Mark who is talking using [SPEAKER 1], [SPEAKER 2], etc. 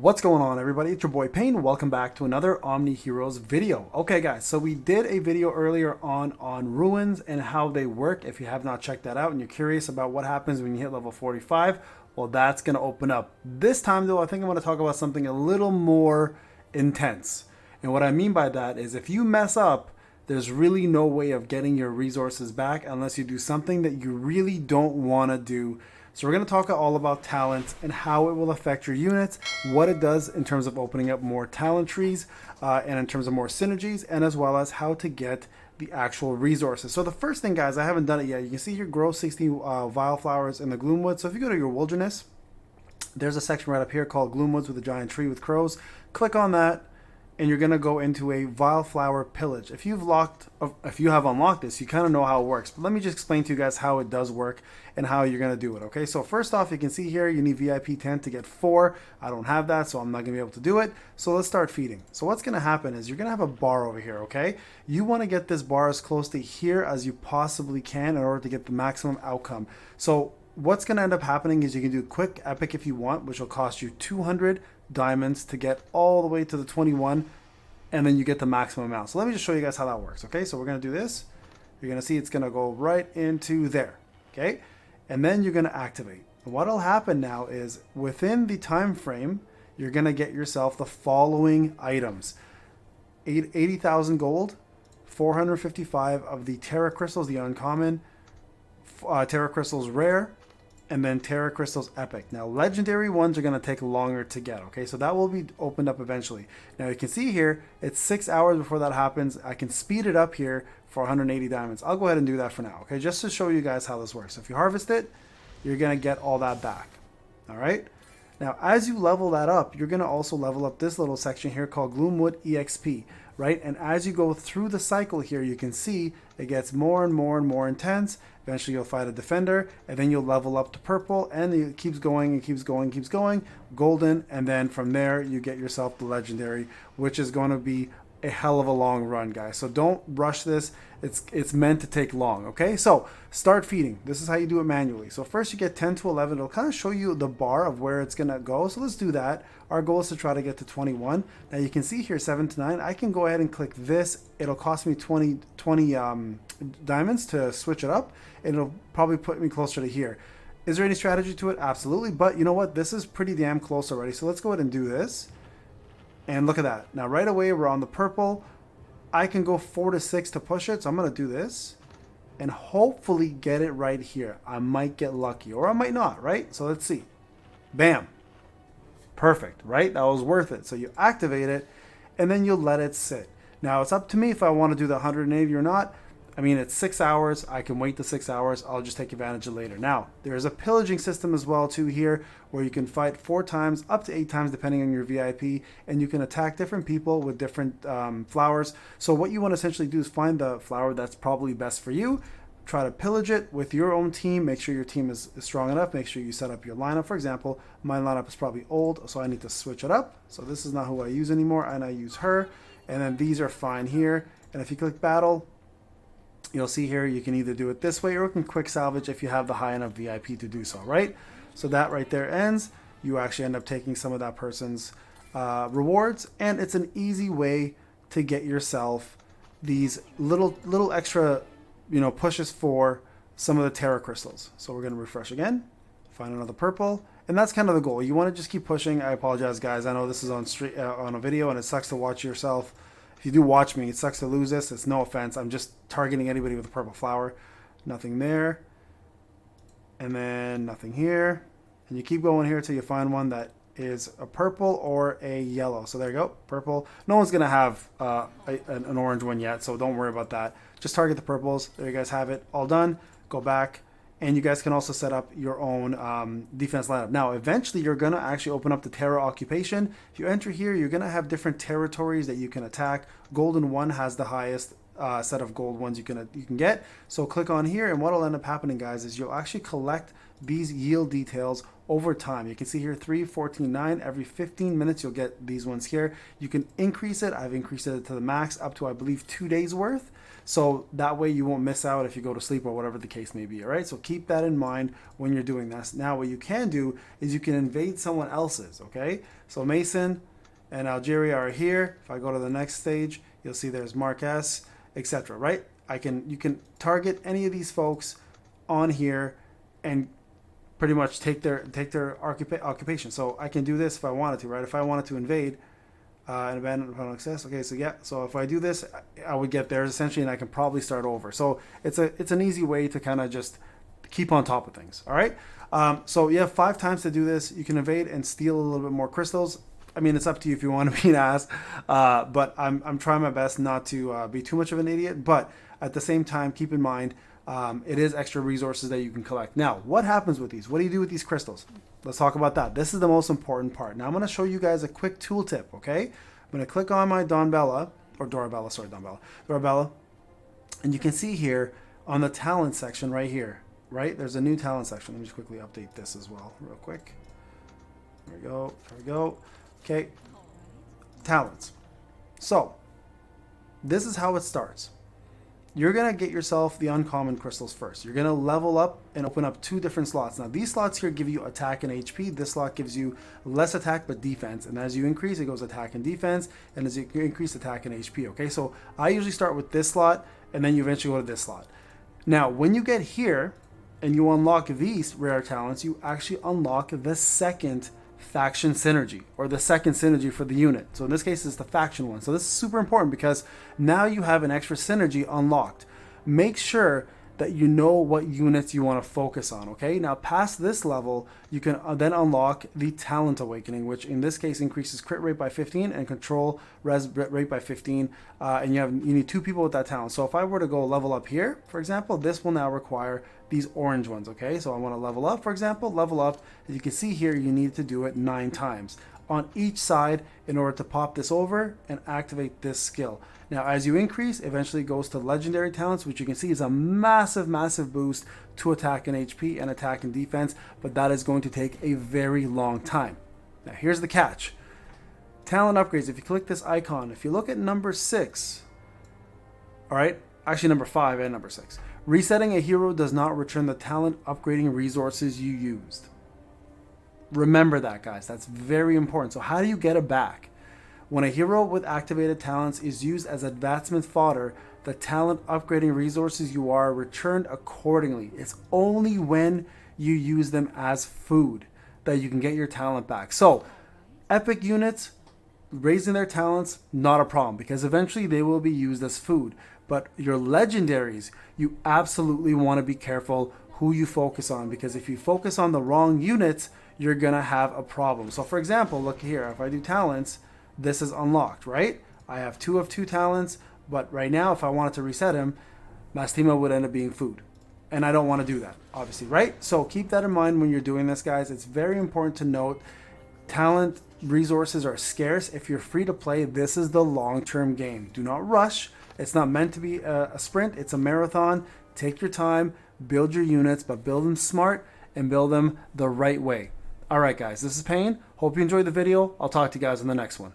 [SPEAKER 1] What's going on, everybody? It's your boy Payne. Welcome back to another Omniheroes video. Okay guys, so we did a video earlier on ruins and how they work. If you have not checked that out and you're curious about what happens when you hit level 45, well, that's going to open up. This time though, I think I'm going to talk about something a little more intense. And what I mean by that is if you mess up, there's really no way of getting your resources back unless you do something that you really don't want to do. So we're going to talk all about talents and how it will affect your units, what it does in terms of opening up more talent trees and in terms of more synergies, and as well as how to get the actual resources. So the first thing, guys, I haven't done it yet. You can see here, grow 60 vile flowers in the Gloomwood. So if you go to your wilderness, there's a section right up here called Gloomwoods with a giant tree with crows. Click on that, and you're going to go into a vile flower pillage. If you have unlocked this, you kind of know how it works. But let me just explain to you guys how it does work and how you're going to do it. Okay, so first off, you can see here you need VIP 10 to get 4. I don't have that, so I'm not going to be able to do it. So let's start feeding. So what's going to happen is you're going to have a bar over here. Okay, you want to get this bar as close to here as you possibly can in order to get the maximum outcome. So what's going to end up happening is you can do quick epic if you want, which will cost you 200 diamonds to get all the way to the 21, and then you get the maximum amount. So let me just show you guys how that works. Okay, so we're going to do this. You're going to see it's going to go right into there. Okay, and then you're going to activate. And what'll happen now is within the time frame, you're going to get yourself the following items: 80,000 gold, 455 of the Terra crystals, the uncommon, Terra crystals rare, and then Terra Crystals Epic. Now, legendary ones are going to take longer to get, okay? So that will be opened up eventually. Now, you can see here, it's 6 hours before that happens. I can speed it up here for 180 diamonds. I'll go ahead and do that for now, okay? Just to show you guys how this works. So if you harvest it, you're going to get all that back, all right? Now, as you level that up, you're going to also level up this little section here called Gloomwood EXP, right? And as you go through the cycle here, you can see it gets more and more and more intense. Eventually, you'll fight a defender, and then you'll level up to purple, and it keeps going and keeps going, keeps going, golden, and then from there, you get yourself the legendary, which is going to be a hell of a long run, guys. So don't rush this. It's meant to take long, okay? So start feeding. This is how you do it manually. So first you get 10 to 11. It'll kind of show you the bar of where it's going to go. So let's do that. Our goal is to try to get to 21. Now you can see here 7 to 9. I can go ahead and click this. It'll cost me 20 diamonds to switch it up. And it'll probably put me closer to here. Is there any strategy to it? Absolutely. But you know what? This is pretty damn close already. So let's go ahead and do this. And look at that. Now right away we're on the purple. I can go 4 to 6 to push it. So I'm going to do this and hopefully get it right here. I might get lucky or I might not, right? So let's see. Bam. Perfect, right? That was worth it. So you activate it and then you'll let it sit. Now it's up to me if I want to do the 180 or not. I mean, it's 6 hours. I can wait the 6 hours. I'll just take advantage of it later. Now, there's a pillaging system as well too here where you can fight 4 times, up to 8 times depending on your VIP, and you can attack different people with different flowers. So what you want to essentially do is find the flower that's probably best for you, try to pillage it with your own team, make sure your team is strong enough, make sure you set up your lineup. For example, my lineup is probably old, so I need to switch it up. So this is not who I use anymore, and I use her, and then these are fine here. And if you click battle, you'll see here you can either do it this way or you can quick salvage if you have the high enough VIP to do so, right? So that right there ends. You actually end up taking some of that person's rewards, and it's an easy way to get yourself these little extra, pushes for some of the Terra crystals. So we're going to refresh again, find another purple, and that's kind of the goal. You want to just keep pushing. I apologize, guys. I know this is on a video, and it sucks to watch yourself. If you do watch me, it sucks to lose this. It's no offense. I'm just targeting anybody with a purple flower. Nothing there. And then nothing here. And you keep going here until you find one that is a purple or a yellow. So there you go, purple. No one's going to have an orange one yet, so don't worry about that. Just target the purples. There you guys have it. All done. Go back. And you guys can also set up your own defense lineup. Now, eventually, you're going to actually open up the Terra occupation. If you enter here, you're going to have different territories that you can attack. Golden 1 has the highest set of gold ones you can get. So click on here, and what will end up happening, guys, is you'll actually collect these yield details over time. You can see here 3, 14, 9. Every 15 minutes, you'll get these ones here. You can increase it. I've increased it to the max up to, I believe, 2 days worth. So that way you won't miss out if you go to sleep or whatever the case may be. All right. So keep that in mind when you're doing this. Now, what you can do is you can invade someone else's. Okay. So Mason and Algeria are here. If I go to the next stage, you'll see there's Marquez, etc. Right. You can target any of these folks on here and pretty much take their occupation. So I can do this if I wanted to, right? If I wanted to invade and abandon upon access. Okay, so yeah, so if I do this, I would get theirs essentially, and I can probably start over. So it's an easy way to kind of just keep on top of things. All right. So you have 5 times to do this. You can invade and steal a little bit more crystals. I mean, it's up to you if you want to be an ass, but I'm trying my best not to be too much of an idiot. But at the same time, keep in mind, it is extra resources that you can collect. Now, what happens with these? What do you do with these crystals? Let's talk about that. This is the most important part. Now, I'm going to show you guys a quick tool tip, okay? I'm going to click on my Dorabella, and you can see here on the talent section right here, right? There's a new talent section. Let me just quickly update this as well real quick. There we go. There we go. Okay. Talents. So, this is how it starts. You're going to get yourself the uncommon crystals first. You're going to level up and open up 2 different slots. Now, these slots here give you attack and HP. This slot gives you less attack but defense. And as you increase, it goes attack and defense. And as you increase, attack and HP. Okay, so I usually start with this slot, and then you eventually go to this slot. Now, when you get here and you unlock these rare talents, you actually unlock the second faction synergy, or the second synergy for the unit. So in this case, it's the faction one. So this is super important because now you have an extra synergy unlocked. Make sure that you know what units you want to focus on. Okay, now past this level, you can then unlock the talent awakening, which in this case increases crit rate by 15 and control res rate by 15, and you need 2 people with that talent. So if I were to go level up here, for example, this will now require these orange ones. Okay, so I want to level up, for example, level up. As you can see here, you need to do it 9 times on each side in order to pop this over and activate this skill. Now, as you increase, eventually it goes to legendary talents, which you can see is a massive, massive boost to attack and HP and attack and defense, but that is going to take a very long time. Now, here's the catch. Talent upgrades, if you click this icon, if you look at number 6, all right, actually number 5 and number 6, resetting a hero does not return the talent upgrading resources you used. Remember that, guys. That's very important. So how do you get it back? When a hero with activated talents is used as advancement fodder, the talent upgrading resources you are returned accordingly. It's only when you use them as food that you can get your talent back. So, epic units, raising their talents, not a problem, because eventually they will be used as food. But your legendaries, you absolutely want to be careful who you focus on, because if you focus on the wrong units, you're going to have a problem. So for example, look here, if I do talents, this is unlocked, right? I have 2 of 2 talents, but right now, if I wanted to reset him, Mastima would end up being food. And I don't want to do that, obviously, right? So keep that in mind when you're doing this, guys. It's very important to note talent resources are scarce. If you're free to play, this is the long-term game. Do not rush. It's not meant to be a sprint. It's a marathon. Take your time, build your units, but build them smart and build them the right way. All right, guys, this is Payne. Hope you enjoyed the video. I'll talk to you guys in the next one.